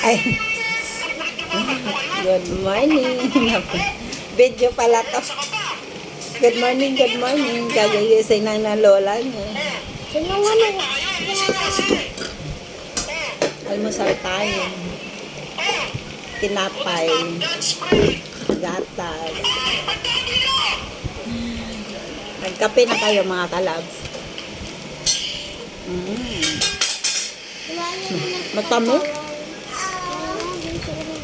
Ay, good morning. Video pala to. Good morning, good morning. Gagising na lola niya. Sino nga na? Almusal tayo. Tinapay. Gatas. Nagkape na kayo mga kalabs. Matamo?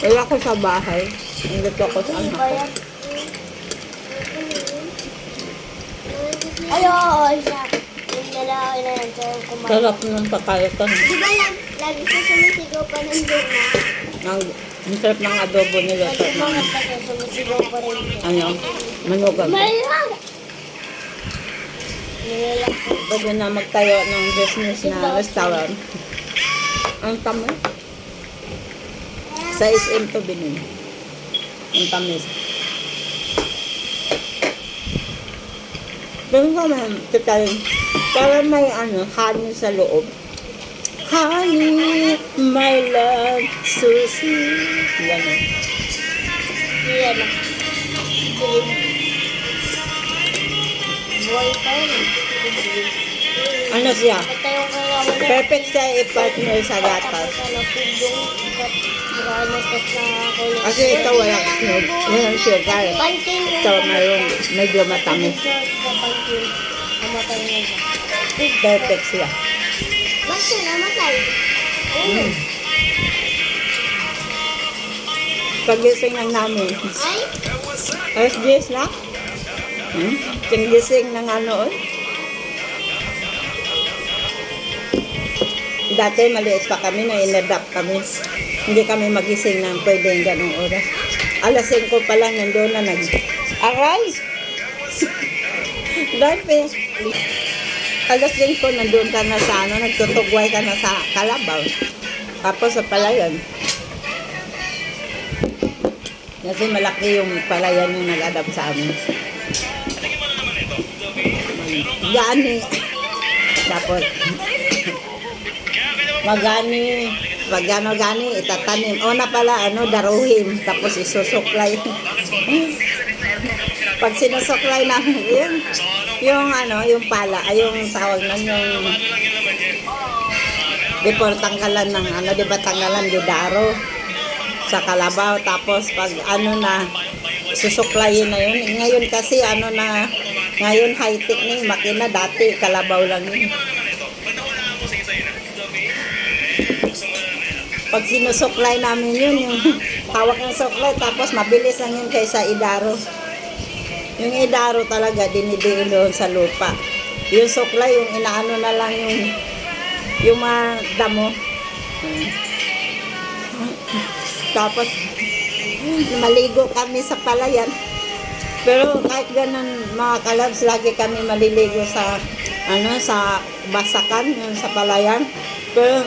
Wala ko sa bahay. Nandito ako sa anak ko. Ay, oo, siya. Yung lalaki na yan, siya yung kumain. Sarap ng pakalitan. Di ba lagi siya sumisigaw pa ng Duma? Ang sarap ng adobo nila. Pag yung mga taga sumisigaw pa rin siya. Ano? Manugan. Malang! Nilalak ko. Bago na magtayo ng business na restaurant. Ang tamo. Sa SM to binin. Ang tamis. Pero naman, para may honey sa loob. Honey, my love, sushi. Yan. Yan na. Buhay pa yun. Ano siya? Patayong kailangan na. Perfect siya i-partner sa gatas. Kasi ito walang snob. Walang sugar. Ito mayroong medyo matamis. Perfect siya. Bakit namatay? Pagising lang namin. Ay? Alas 10 na? Gising ng ano? Dati maliit pa kami na in-adapt kami. Hindi kami magising ng pwedeng ganong oras. Alas 5 pa lang nandun na Aray! Dati, alas 5 nandun ka na sa nagtutugway ka na sa kalabaw. Tapos sa palayan. Kasi malaki yung palayan yung nag-adapt sa amin. Gani. Tapos, gani, itatanim. Una pala, daruhin. Tapos isusuklay. Pag sinusuklay namin, yung pala, yung tawag na yung before tanggalan ng di ba tanggalan yung daro sa kalabaw. Tapos pag susuklayin na yun. Ngayon kasi ngayon high-tech na yung makina. Dati kalabaw lang yun. Pag sinusuklay namin yun, yung hawak ng suklay, tapos mabilis lang yun kaysa idaro. Yung idaro talaga, dinidiin sa lupa. Yung suklay, yung inaano na lang yung mga damo. Tapos, maligo kami sa palayan. Pero kahit ganun, mga kalabs, lagi kami maliligo sa basakan, sa palayan. Pero,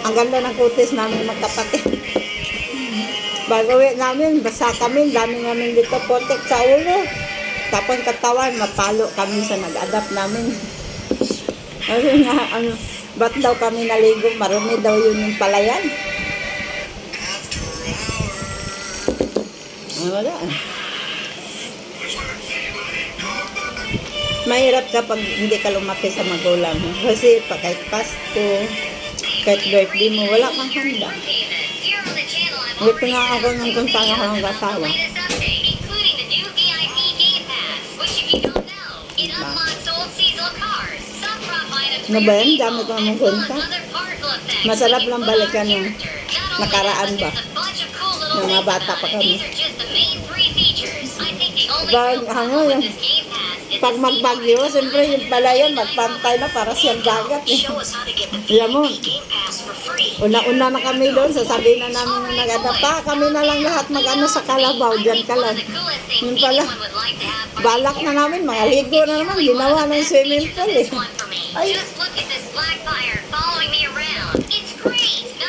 ang ganda ng kutis namin magkapatid. Bago uwi namin, basa kami, dami namin dito potek sa ulo. Tapos katawan, mapalo kami sa nag-adapt namin. Kasi nga, ba't daw kami naligo? Marumi daw yun yung palayan. Wala. Mahirap kapag hindi ka lumaki sa magulang. Kasi kahit Pasko, kahit birthday mo, wala kang handa. Buti nga ako nung kung saan ako ng asawa. Ano ba yan? Dami ko naman kunta. Masarap lang balikan yung nakaraan ba? Yung mga bata pa kami. Pag magbagyo, siyempre yung palayan, magpantay na para siyang dagat. Alam mo, una-una na kami doon, sasabihin na namin na nag-adapa, kami na lang lahat sa kalabaw, dyan ka lang. Yun pala, balak na namin, mga ligo na naman, ginawa ng swimming pool eh. Ay.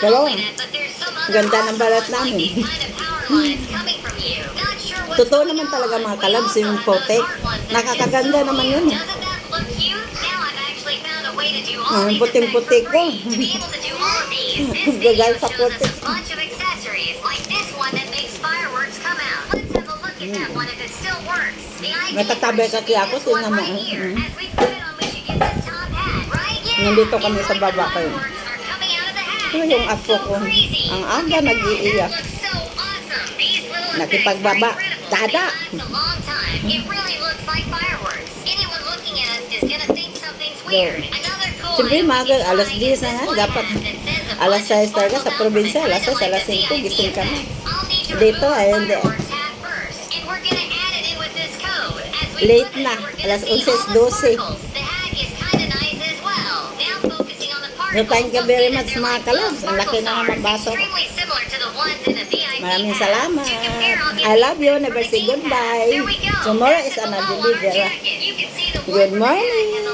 Pero, ganda ng balat namin. Totoo naman talaga mga kalabs, yung potek. Nakakaganda naman yun. Puting-puti ko. Gagay sa puti. bunch of accessories like this one that makes fireworks come out. Let's have a look at that one if it still works. The idea Natatabi is to kasi use ako, this one tingnan mo, right here. mm. As we put it on, we should get this top hat, right? Yeah. Nandito kami It's sa like baba the kayo. fireworks are coming out of the hat. Ito yung That's apo so ko. crazy. Ang aga nag-iiyak. That looks so awesome. These little Nakipagbaba. effects are incredible. Dada. They last a long time. It really looks like fireworks. Anyone looking at us is gonna think something's weird. Another cool Siyempre, item maga, is alas flying 10 na this nga. one Dapat hat that sends a alas bunch of 6 talaga sa sparkles probinsya. out, Alas 6, kinda alas like 5 the gising VIP kami. effect. I'll need to Dito remove ay the hindi. fireworks hat first. And we're gonna add it in with this code. As we Late put it, na. we're gonna Alas see 11, all the 12. sparkles. The hat is kinda nice as well. Now focusing on the So, particles, thank you you'll very see that much they're mga like kalabs. little Ang laki sparkle na nga stars, magbasa. extremely similar to the ones in the VIP Maraming hat. salamat. To compare, I'll give I love you. for Never the say game pass. goodbye. There we go. Tomorrow That's is it an below on our delivery. jacket. You can see the one Good with the hat morning. has a